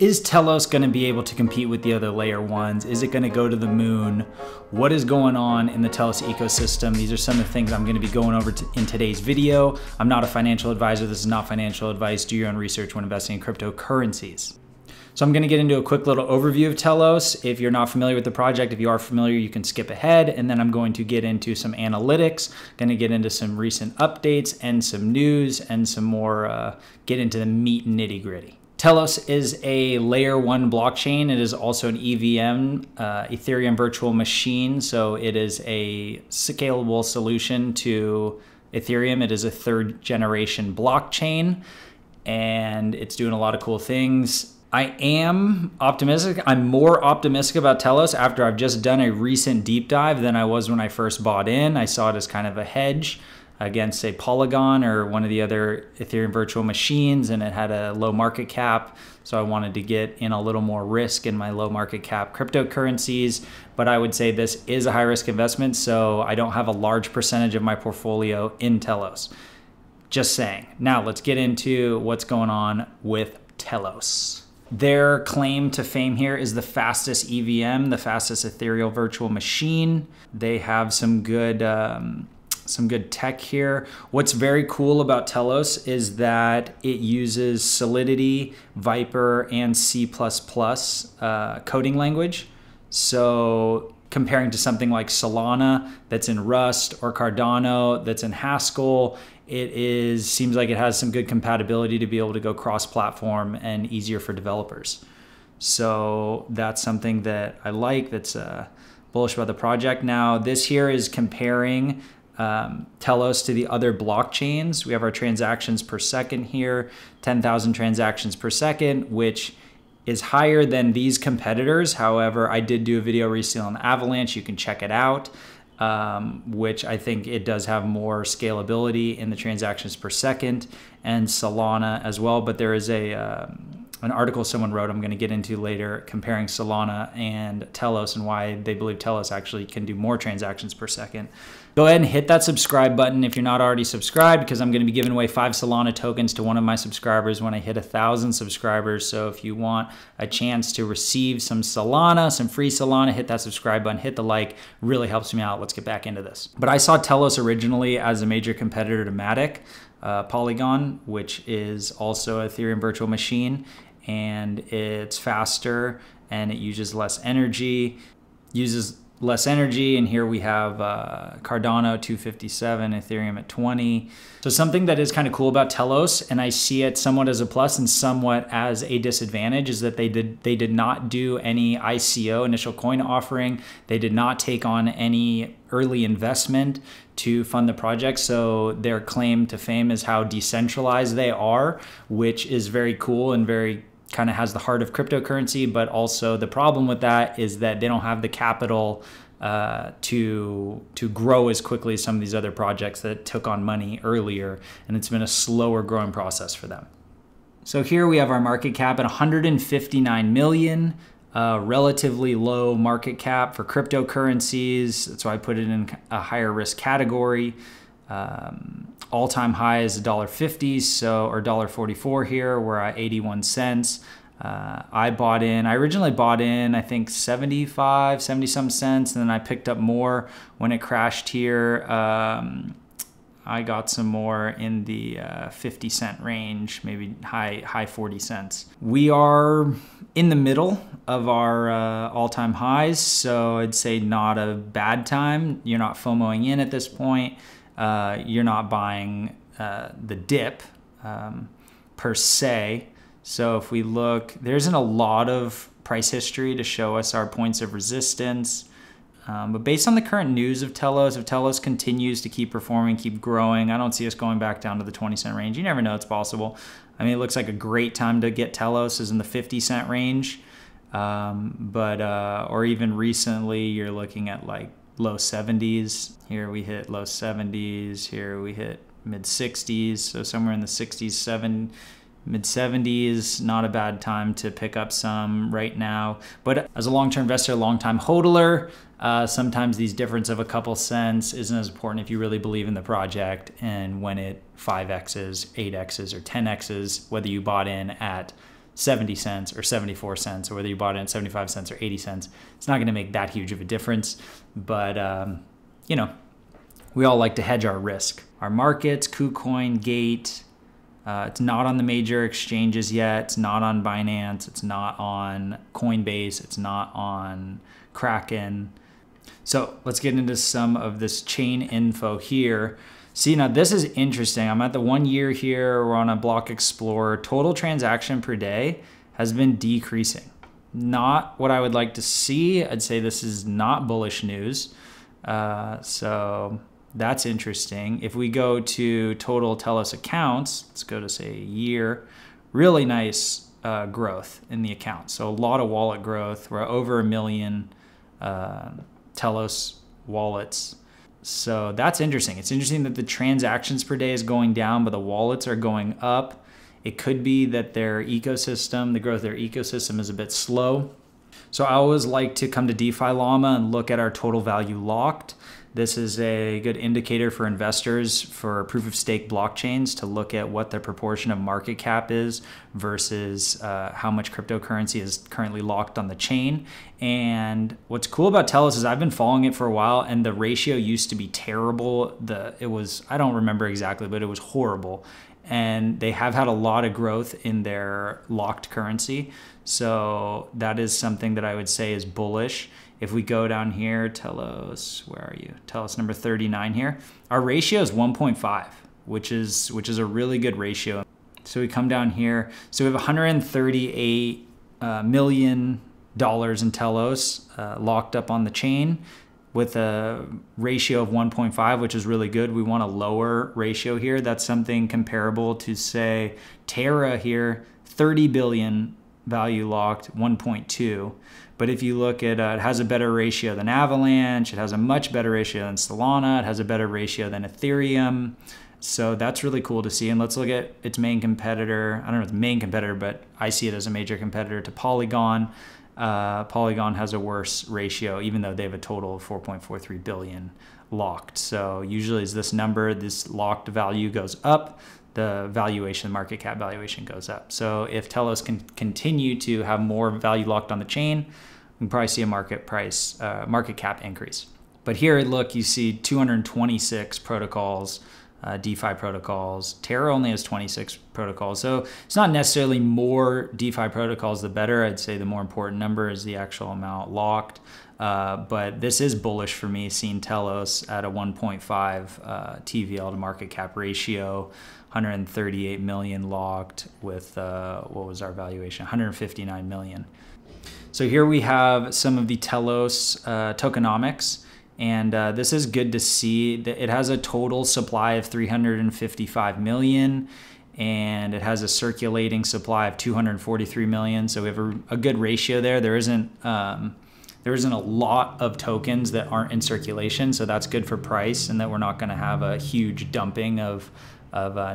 Is Telos going to be able to compete with the other layer ones? Is it going to go to the moon? What is going on in the Telos ecosystem? These are some of the things I'm going to be going over in today's video. I'm not a financial advisor. This is not financial advice. Do your own research when investing in cryptocurrencies. So I'm going to get into a quick little overview of Telos. If you're not familiar with the project, if you are familiar, you can skip ahead. And then I'm going to get into some analytics, going to get into some recent updates and some news and some more, get into the meat and nitty gritty. Telos is a layer 1 blockchain. It is also an EVM, Ethereum virtual machine. So it is a scalable solution to Ethereum. It is a 3rd generation blockchain and it's doing a lot of cool things. I am optimistic. I'm more optimistic about Telos after I've just done a recent deep dive than I was when I first bought in. I saw it as kind of a hedge against, say, Polygon or one of the other Ethereum virtual machines, and it had a low market cap. So I wanted to get in a little more risk in my low market cap cryptocurrencies. But I would say this is a high risk investment, so I don't have a large percentage of my portfolio in Telos. Just saying. Now let's get into what's going on with Telos. Their claim to fame here is the fastest EVM, the fastest ethereal virtual machine. They have some good tech here. What's very cool about Telos is that it uses Solidity, Viper, and C++ coding language. So comparing to something like Solana that's in Rust or Cardano that's in Haskell, it seems like it has some good compatibility to be able to go cross-platform and easier for developers. So that's something that I like, that's bullish about the project. Now, this here is comparing Telos to the other blockchains. We have our transactions per second here, 10,000 transactions per second, which is higher than these competitors. However, I did do a video recently on Avalanche. You can check it out. Which I think it does have more scalability in the transactions per second, and Solana as well. But there is an article someone wrote I'm going to get into later comparing Solana and Telos and why they believe Telos actually can do more transactions per second. Go ahead and hit that subscribe button if you're not already subscribed, because I'm going to be giving away 5 Solana tokens to one of my subscribers when I hit 1,000 subscribers. So if you want a chance to receive some Solana, some free Solana, hit that subscribe button, hit the like, really helps me out. Let's get back into this. But I saw Telos originally as a major competitor to Matic, Polygon, which is also an Ethereum virtual machine, and it's faster and it uses less energy, and here we have Cardano 257, Ethereum at 20. So something that is kind of cool about Telos, and I see it somewhat as a plus and somewhat as a disadvantage, is that they did not do any ICO, initial coin offering. They did not take on any early investment to fund the project. So their claim to fame is how decentralized they are, which is very cool and very kind of has the heart of cryptocurrency. But also the problem with that is that they don't have the capital to grow as quickly as some of these other projects that took on money earlier, and it's been a slower growing process for them. So here we have our market cap at 159 million, relatively low market cap for cryptocurrencies. That's why I put it in a higher risk category. All-time high is $1.50, so, or $1.44 here. We're at 81 cents. I originally bought in, I think 70 some cents, and then I picked up more when it crashed here. I got some more in the 50 cent range, maybe high 40 cents. We are in the middle of our all-time highs, so I'd say not a bad time. You're not FOMOing in at this point. You're not buying the dip per se. So if we look, there isn't a lot of price history to show us our points of resistance. But based on the current news of Telos, if Telos continues to keep performing, keep growing, I don't see us going back down to the 20 cent range. You never know, it's possible. I mean, it looks like a great time to get Telos is in the 50 cent range. Or even recently, you're looking at like low 70s. Here we hit low 70s. Here we hit mid 60s. So somewhere in the 60s, mid 70s, not a bad time to pick up some right now. But as a long-term investor, long-time hodler, sometimes these difference of a couple cents isn't as important if you really believe in the project, and when it 5x's, 8x's, or 10x's, whether you bought in at 70 cents or 74 cents, or whether you bought it at 75 cents or 80 cents. It's not going to make that huge of a difference. But, you know, we all like to hedge our risk. Our markets, KuCoin, Gate, it's not on the major exchanges yet. It's not on Binance. It's not on Coinbase. It's not on Kraken. So let's get into some of this chain info here. See, now this is interesting. I'm at the 1 year here. We're on a block explorer. Total transaction per day has been decreasing. Not what I would like to see. I'd say this is not bullish news. So that's interesting. If we go to total Telos accounts, let's go to say a year, really nice growth in the account. So a lot of wallet growth. We're over 1 million Telos wallets. So that's interesting. It's interesting that the transactions per day is going down, but the wallets are going up. It could be that their ecosystem, the growth of their ecosystem is a bit slow. So I always like to come to DeFi Llama and look at our total value locked. This is a good indicator for investors for proof of stake blockchains to look at what the proportion of market cap is versus how much cryptocurrency is currently locked on the chain. And what's cool about Telos is I've been following it for a while, and the ratio used to be terrible. It was, I don't remember exactly, but it was horrible. And they have had a lot of growth in their locked currency. So that is something that I would say is bullish. If we go down here, Telos, where are you? Telos number 39 here. Our ratio is 1.5, which is a really good ratio. So we come down here. So we have $138 million in Telos locked up on the chain with a ratio of 1.5, which is really good. We want a lower ratio here. That's something comparable to, say, Terra here, 30 billion value locked, 1.2. But if you look at, it has a better ratio than Avalanche. It has a much better ratio than Solana. It has a better ratio than Ethereum. So that's really cool to see. And let's look at its main competitor. I don't know if it's main competitor, but I see it as a major competitor to Polygon. Polygon has a worse ratio, even though they have a total of 4.43 billion locked. So usually as this number, this locked value goes up, the valuation, market cap valuation goes up. So if Telos can continue to have more value locked on the chain, we can probably see a market cap increase. But here, look, you see 226 protocols, DeFi protocols. Terra only has 26 protocols. So it's not necessarily more DeFi protocols, the better. I'd say the more important number is the actual amount locked. But this is bullish for me, seeing Telos at a 1.5 TVL to market cap ratio, 138 million locked with, what was our valuation? 159 million. So here we have some of the Telos tokenomics. And this is good to see. It has a total supply of 355 million, and it has a circulating supply of 243 million. So we have a good ratio there. There isn't a lot of tokens that aren't in circulation, so that's good for price, and that we're not going to have a huge dumping of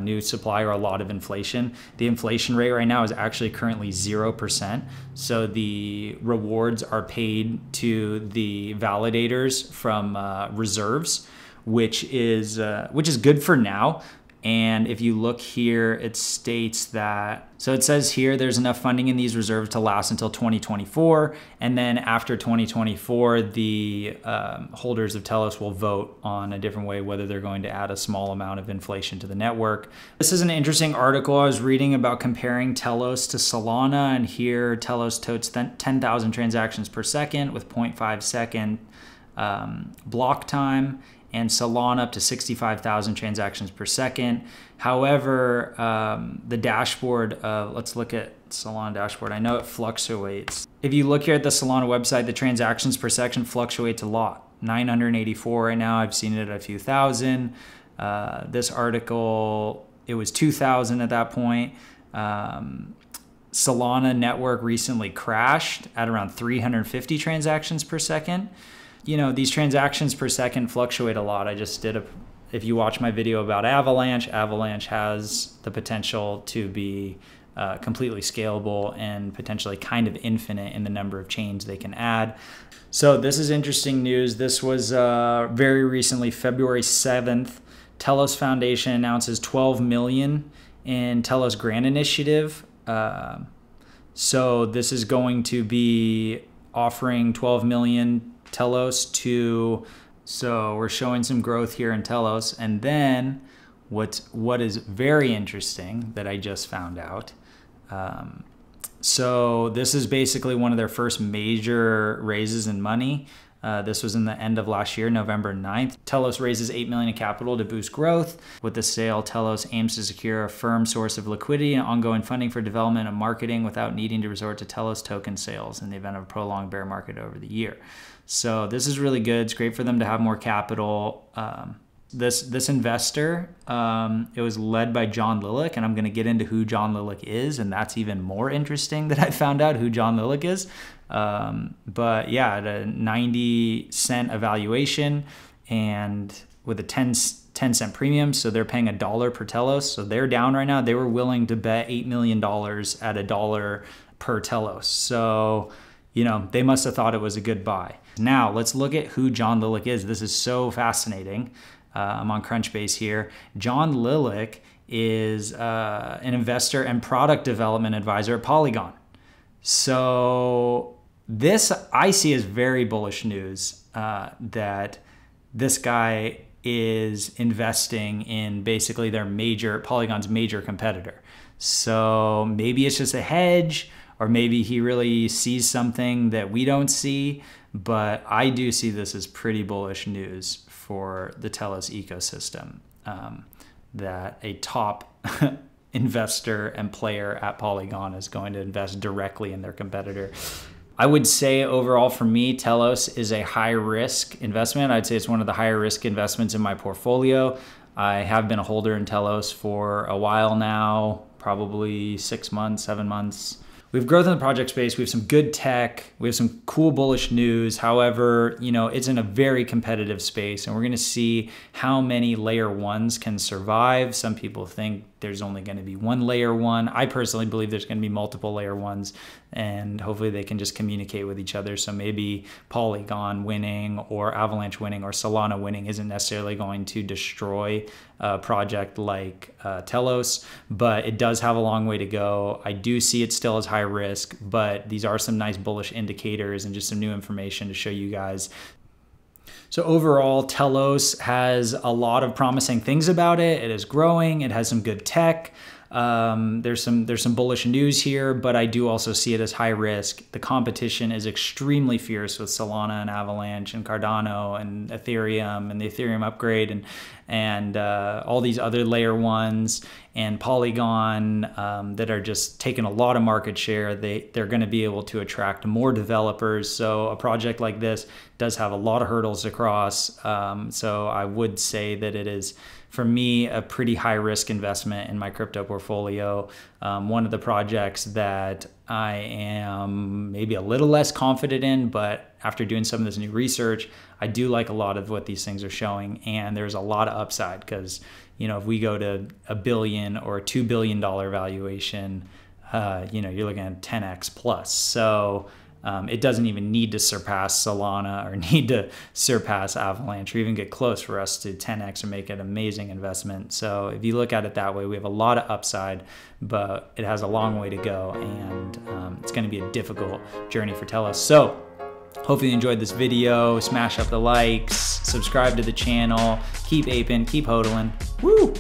new supply or a lot of inflation. The inflation rate right now is actually currently 0%. So the rewards are paid to the validators from reserves, which is good for now. And if you look here, it states that, so it says here there's enough funding in these reserves to last until 2024. And then after 2024, the holders of Telos will vote on a different way, whether they're going to add a small amount of inflation to the network. This is an interesting article I was reading about comparing Telos to Solana. And here Telos totes 10,000 transactions per second with 0.5 second block time, and Solana up to 65,000 transactions per second. However, the dashboard, let's look at Solana dashboard. I know it fluctuates. If you look here at the Solana website, the transactions per second fluctuates a lot. 984 right now. I've seen it at a few thousand. This article, it was 2,000 at that point. Solana network recently crashed at around 350 transactions per second. You know, these transactions per second fluctuate a lot. I just did if you watch my video about Avalanche, Avalanche has the potential to be completely scalable and potentially kind of infinite in the number of chains they can add. So this is interesting news. This was very recently, February 7th, Telos Foundation announces 12 million in Telos grant initiative. So this is going to be offering 12 million Telos to, so we're showing some growth here in Telos. And then what is very interesting that I just found out, so this is basically one of their first major raises in money. This was in the end of last year, November 9th. Telos raises $8 million in capital to boost growth. With the sale, Telos aims to secure a firm source of liquidity and ongoing funding for development and marketing without needing to resort to Telos token sales in the event of a prolonged bear market over the year. So this is really good. It's great for them to have more capital. This investor, it was led by John Lilick, and I'm going to get into who John Lilick is, and that's even more interesting that I found out who John Lilick is. But yeah, at a 90-cent evaluation and with a 10-cent premium, so they're paying $1 per Telos, so they're down right now. They were willing to bet $8 million at $1 per Telos. So, you know, they must have thought it was a good buy. Now, let's look at who John Lilick is. This is so fascinating. I'm on Crunchbase here. John Lilick is an investor and product development advisor at Polygon. So this I see as very bullish news, that this guy is investing in basically their Polygon's major competitor. So maybe it's just a hedge, or maybe he really sees something that we don't see, but I do see this as pretty bullish news for the Telos ecosystem, that a top investor and player at Polygon is going to invest directly in their competitor. I would say overall for me, Telos is a high risk investment. I'd say it's one of the higher risk investments in my portfolio. I have been a holder in Telos for a while now, probably 6 months, 7 months. We have growth in the project space. We have some good tech. We have some cool bullish news. However, you know, it's in a very competitive space, and we're going to see how many layer ones can survive. Some people think there's only going to be one layer one. I personally believe there's going to be multiple layer ones, and hopefully they can just communicate with each other. So maybe Polygon winning or Avalanche winning or Solana winning isn't necessarily going to destroy a project like Telos, but it does have a long way to go. I do see it still as high risk, but these are some nice bullish indicators and just some new information to show you guys. So overall, Telos has a lot of promising things about it. It is growing. It has some good tech. There's some bullish news here, but I do also see it as high risk. The competition is extremely fierce with Solana and Avalanche and Cardano and Ethereum and the Ethereum upgrade and all these other layer ones and Polygon that are just taking a lot of market share. They're going to be able to attract more developers. So a project like this does have a lot of hurdles to cross. So I would say that it is, for me, a pretty high risk investment in my crypto portfolio. One of the projects that I am maybe a little less confident in, but after doing some of this new research, I do like a lot of what these things are showing, and there's a lot of upside because, you know, if we go to $1 billion or $2 billion valuation, you know, you're looking at 10x plus. So it doesn't even need to surpass Solana or need to surpass Avalanche or even get close for us to 10x or make it an amazing investment. So if you look at it that way, we have a lot of upside, but it has a long way to go, and it's going to be a difficult journey for Telos. So hopefully you enjoyed this video. Smash up the likes, subscribe to the channel, keep aping, keep hodling. Woo!